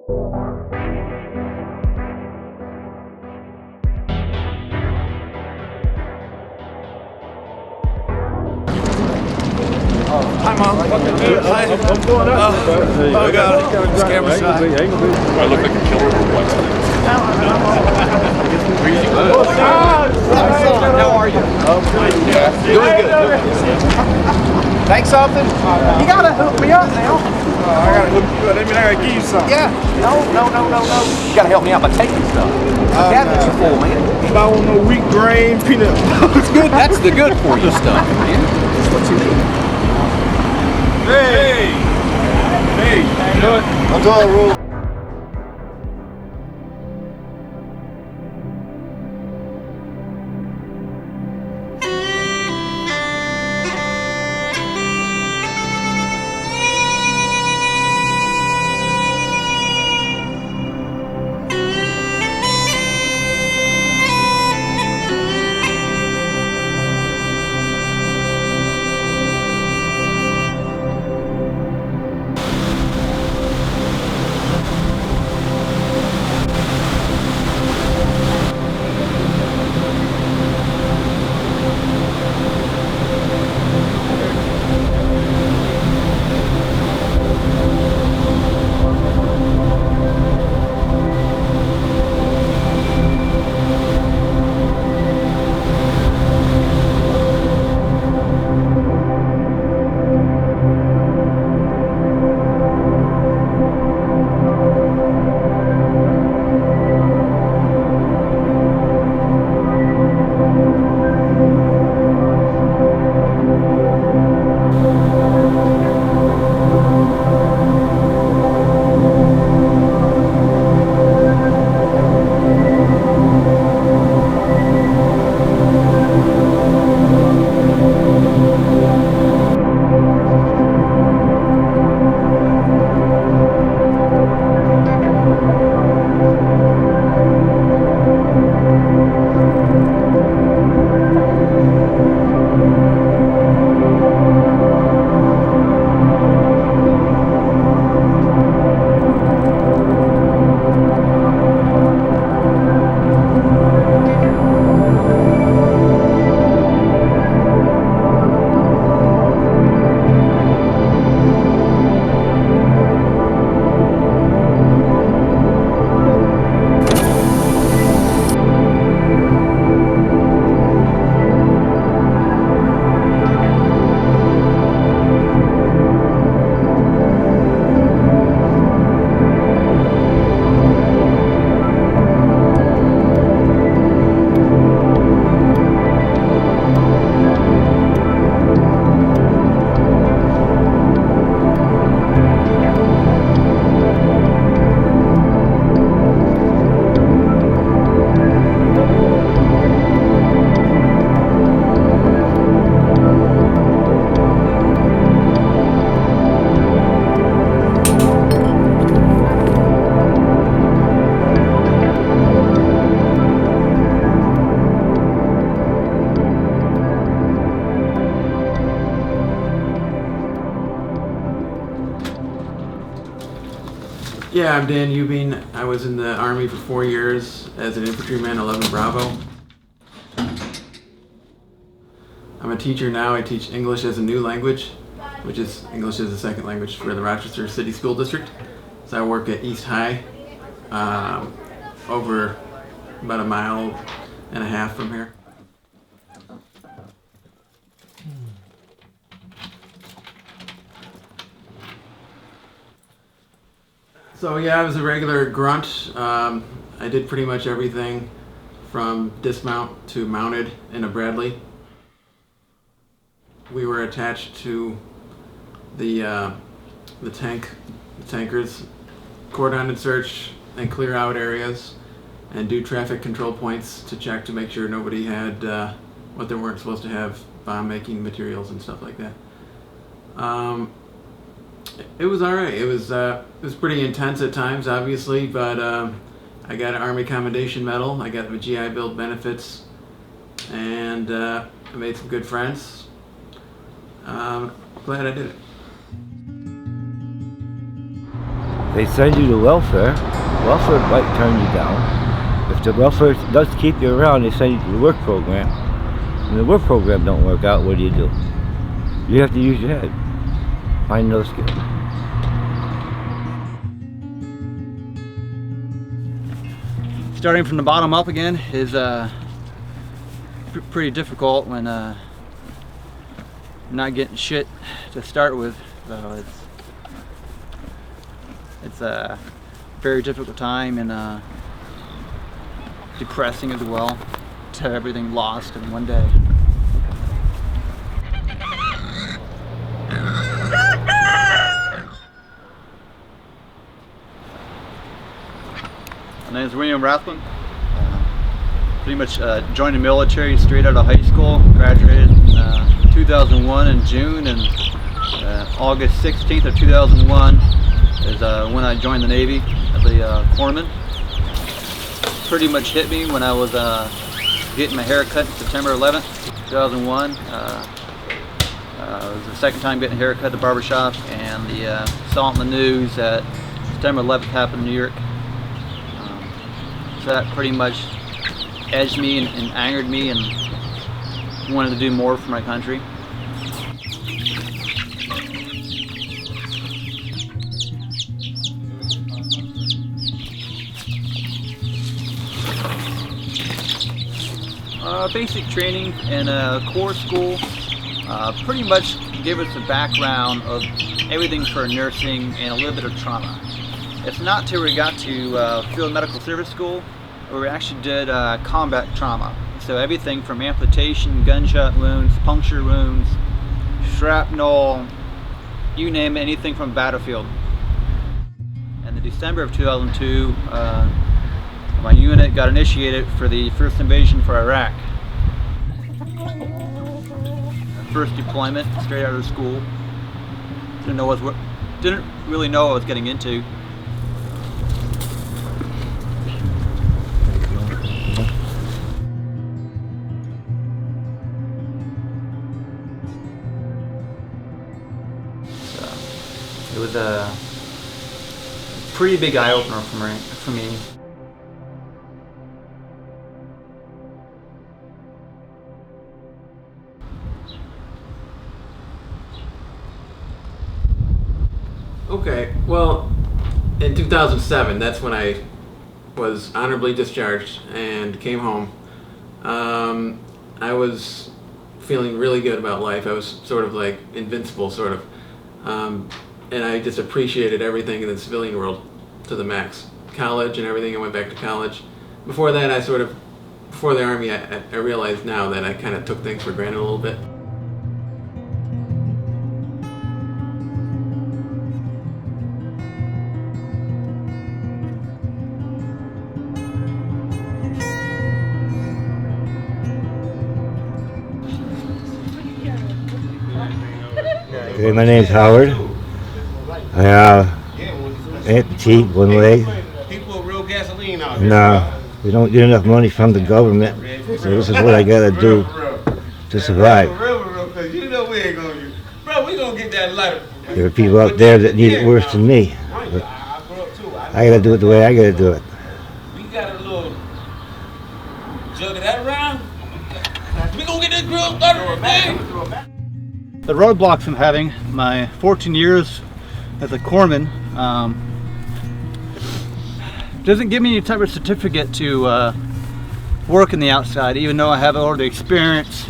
Hi, Mom. Hi. I'm going up. Oh, God. This camera's shy. Do I look like a killer or what? Breezy. How are you? Doing good. Thanks, something? You gotta hook me up now. I gotta hook you up. That means I gotta give you something. Yeah. No. You gotta help me out by taking stuff. Cabinets are full, man. If I want no wheat grain, peanut. It's good. That's the good for you stuff, man. That's what you need. Hey! You know what? I'm done, Rule. Yeah, I'm Dan Uebbing. I was in the Army for 4 years as an infantryman, 11 Bravo. I'm a teacher now. I teach English as a new language, which is English as a second language for the Rochester City School District. So I work at East High, over about 1.5 miles from here. So yeah, I was a regular grunt. I did pretty much everything from dismount to mounted in a Bradley. We were attached to the tankers, cordon and search and clear out areas and do traffic control points to check to make sure nobody had what they weren't supposed to have, bomb making materials and stuff like that. It was all right. It was pretty intense at times, obviously, but I got an Army Commendation Medal. I got the GI Bill benefits, and I made some good friends. Glad I did it. They send you to welfare. Welfare might turn you down. If the welfare does keep you around, they send you to the work program. When the work program don't work out, what do? You have to use your head. Find those skills. Starting from the bottom up again is pretty difficult when not getting shit to start with. So it's a very difficult time and depressing as well to have everything lost in one day. My name is Rathbun. Pretty much joined the military straight out of high school. Graduated 2001 in June, and August 16th of 2001 is when I joined the Navy as a corpsman. Pretty much hit me when I was getting my hair cut September 11th, 2001. It was the second time getting a haircut at the barbershop, and the saw it in the news that September 11th happened in New York. So that pretty much edged me and angered me, and wanted to do more for my country. Basic training in a core school pretty much gave us a background of everything for nursing and a little bit of trauma. It's not till we got to field medical service school where we actually did combat trauma. So everything from amputation, gunshot wounds, puncture wounds, shrapnel, you name it, anything from battlefield. In December of 2002, my unit got initiated for the first invasion for Iraq. First deployment, straight out of school. Didn't really know what I was getting into. It was a pretty big eye-opener for me. Okay, well, in 2007, that's when I was honorably discharged and came home. I was feeling really good about life. I was sort of like invincible, sort of. And I just appreciated everything in the civilian world to the max. College and everything, I went back to college. Before that, before the Army, I realized now that I kind of took things for granted a little bit. Okay, my name's Howard. I amputee one leg. And we don't get enough money from the government, so this is what I gotta do to survive. There are people out there that need it worse than me. But I gotta do it the way I gotta do it. We got a little jug of that around. We gonna get this grill started today. The roadblocks I'm having, my 14 years as a corpsman, doesn't give me any type of certificate to work in the outside, even though I have all the experience,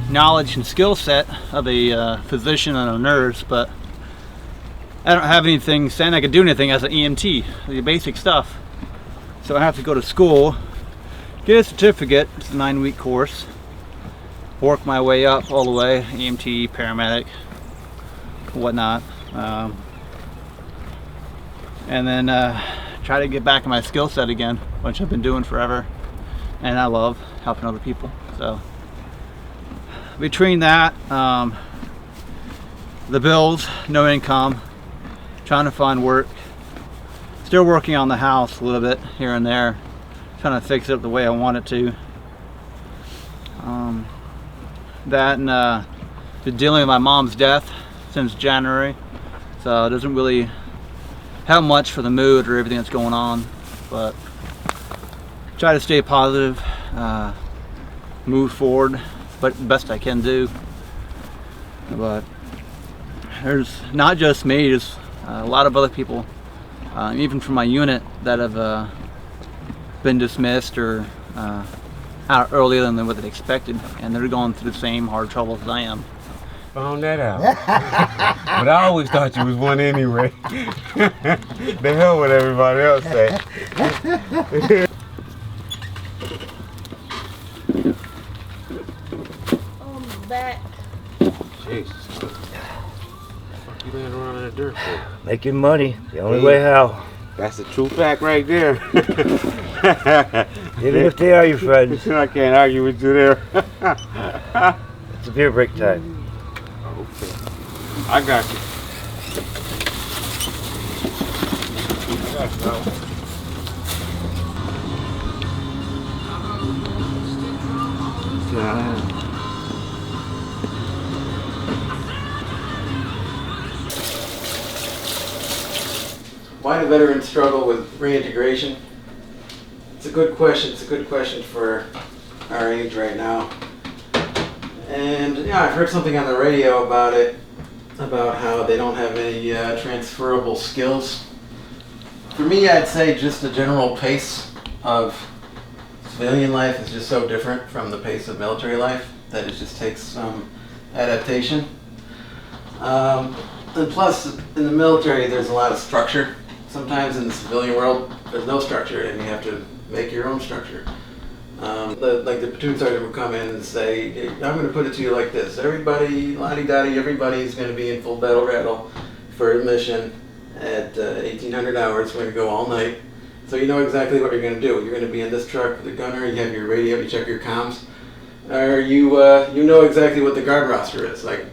knowledge, and skill set of a physician and a nurse, but I don't have anything saying I could do anything as an EMT, the basic stuff. So I have to go to school, get a certificate, it's a 9-week course, work my way up all the way, EMT, paramedic, whatnot, and then try to get back in my skill set again, which I've been doing forever, and I love helping other people. So between that, the bills, no income, trying to find work, still working on the house a little bit here and there, trying to fix it up the way I want it to. That and been dealing with my mom's death since January, so it doesn't really help much for the mood or everything that's going on, but try to stay positive, move forward, but best I can do. But there's not just me, there's a lot of other people, even from my unit, that have been dismissed or out earlier than what they expected, and they're going through the same hard troubles as I am. Found that out. But I always thought you was one anyway. The hell with everybody else say. On the back. Jesus. What the fuck you laying around in the dirt for? Making money, the only way how. That's a true fact right there. Even if they are your friends. I can't argue with you there. It's a beer break time. Okay. I got you. Why do veterans struggle with reintegration? It's a good question. It's a good question for our age right now. And yeah, I've heard something on the radio about it, about how they don't have any transferable skills. For me, I'd say just the general pace of civilian life is just so different from the pace of military life that it just takes some adaptation. And plus, in the military, there's a lot of structure. Sometimes in the civilian world, there's no structure, and you have to make your own structure. Like the platoon sergeant would come in and say, hey, I'm going to put it to you like this. Everybody, lottie-dottie, everybody's going to be in full battle rattle for a mission at 1800 hours. We're going to go all night. So you know exactly what you're going to do. You're going to be in this truck with the gunner, you have your radio, you check your comms. Or you know exactly what the guard roster is, like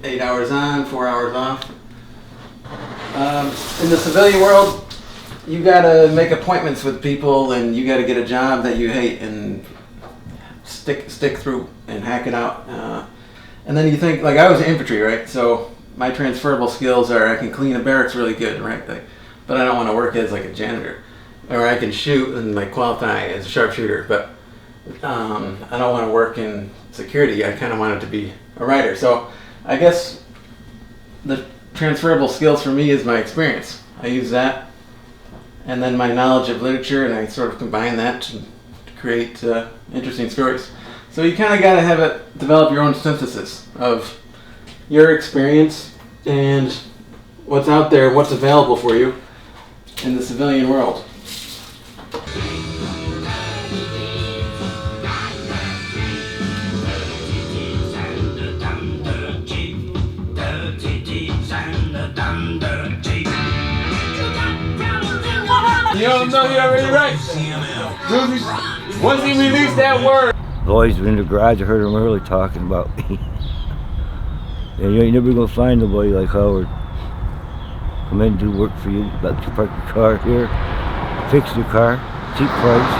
8 hours on, 4 hours off. In the civilian world, you gotta make appointments with people, and you gotta get a job that you hate and stick through and hack it out. And then you think, like, I was infantry, right? So my transferable skills are I can clean a barracks really good, right? Like, but I don't want to work as like a janitor, or I can shoot and like qualify as a sharpshooter, but I don't want to work in security. I kind of want it to be a writer. So I guess the transferable skills for me is my experience. I use that, and then my knowledge of literature, and I sort of combine that to create interesting stories. So you kind of got to develop your own synthesis of your experience and what's out there, what's available for you in the civilian world. You don't know you already right. Once he released that word. Boys were in the garage, I heard them early talking about me. And you ain't never gonna find nobody like Howard. Come in and do work for you, let you park your car here, fix your car, cheap price.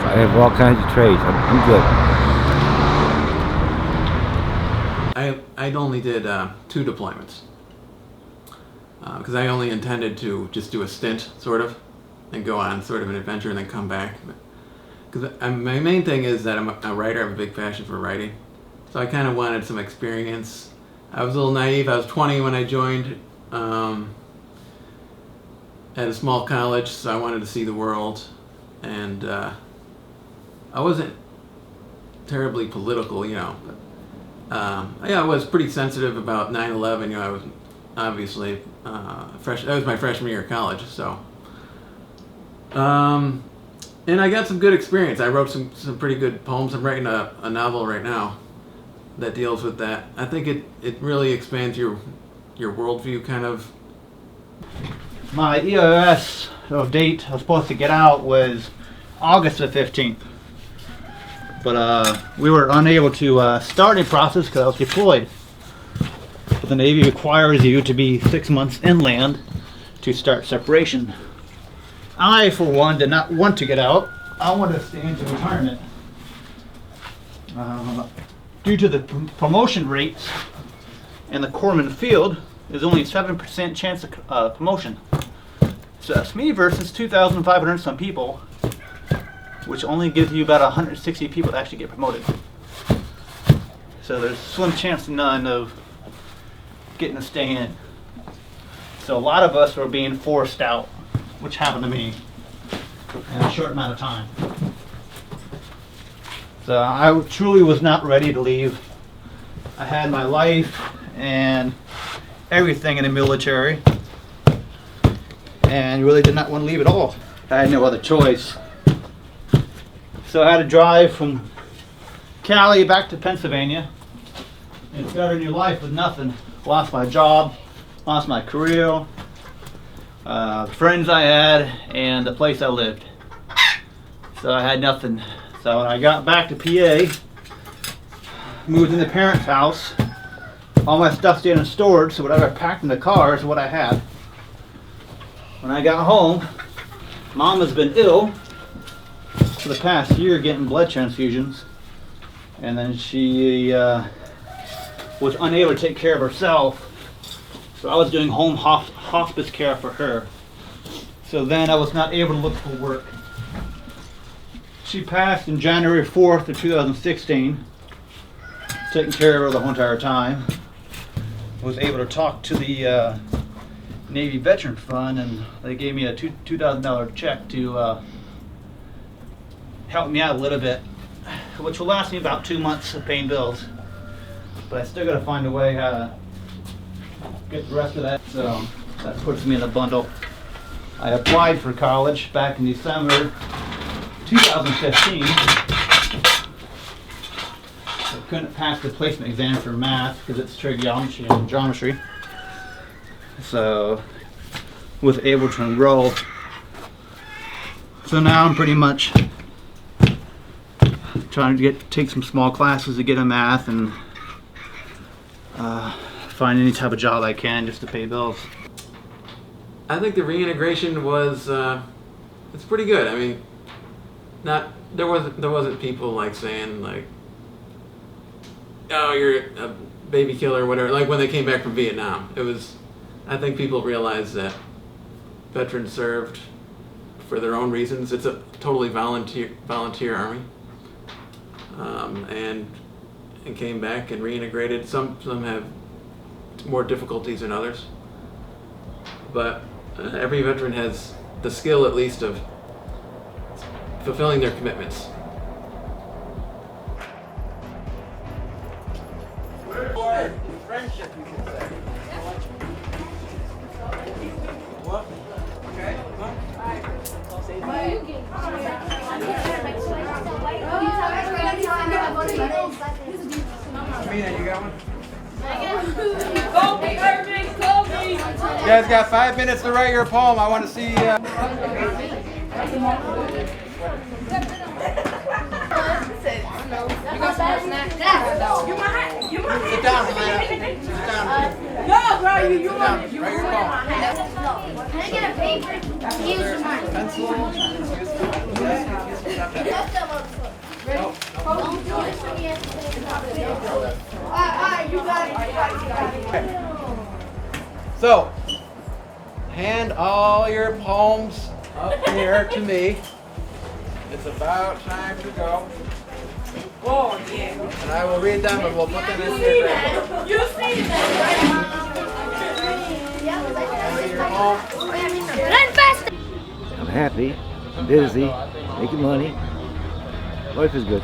I have all kinds of trades, I'm good. I only did 2 deployments. Because I only intended to just do a stint, sort of, and go on sort of an adventure and then come back. Because my main thing is that I'm a writer. I have a big passion for writing. So I kind of wanted some experience. I was a little naive. I was 20 when I joined at a small college, so I wanted to see the world. And I wasn't terribly political, you know. But, yeah, I was pretty sensitive about 9/11. You know, I was obviously that was my freshman year of college, so and I got some good experience. I wrote some pretty good poems. I'm writing a novel right now that deals with that. I think it really expands your worldview, kind of. My EOS date I was supposed to get out was August the 15th, but we were unable to start a process because I was deployed. But the Navy requires you to be 6 months inland to start separation. I, for one, did not want to get out. I wanted to stay into retirement. Due to the promotion rates in the corpsman field, there's only a 7% chance of promotion. So that's me versus 2,500 some people, which only gives you about 160 people to actually get promoted. So there's slim chance to none of getting to stay in. So a lot of us were being forced out, which happened to me in a short amount of time. So I truly was not ready to leave. I had my life and everything in the military, and really did not want to leave at all. I had no other choice. So I had to drive from Cali back to Pennsylvania and start a new life with nothing. Lost my job, lost my career, the friends I had, and the place I lived. So I had nothing. So when I got back to PA, moved in the parents' house, all my stuff stayed in storage, so whatever I packed in the car is what I had. When I got home, Mom has been ill for the past year getting blood transfusions, and then she was unable to take care of herself, so I was doing home hospice care for her. So then I was not able to look for work. She passed on January 4th of 2016, taking care of her the whole entire time. Was able to talk to the Navy Veteran Fund, and they gave me a $2,000 check to help me out a little bit, which will last me about 2 months of paying bills. But I still got to find a way how to get the rest of that, so that puts me in a bundle. I applied for college back in December 2015. I couldn't pass the placement exam for math because it's trigonometry and geometry. So was able to enroll. So now I'm pretty much trying to take some small classes to get in math and find any type of job I can just to pay bills. I think the reintegration was it's pretty good. I mean, there wasn't people like saying like, oh, you're a baby killer or whatever, like when they came back from Vietnam. It was, I think people realized that veterans served for their own reasons. It's a totally volunteer army, and came back and reintegrated. Some have more difficulties than others, but every veteran has the skill, at least, of fulfilling their commitments. Friendship, you could say. What? Okay. Mina, you got one? You guys got 5 minutes to write your poem. I want to see. Sit down, Helena. Sit down. No, bro, you want to write your poem. Can I get a paper? Use mine. Pencil. You got it. So, hand all your poems up here to me. It's about time to go. Oh, yeah. And I will read them and we'll put them in here. You see that? Run fast! I'm happy, busy, making money. Life is good.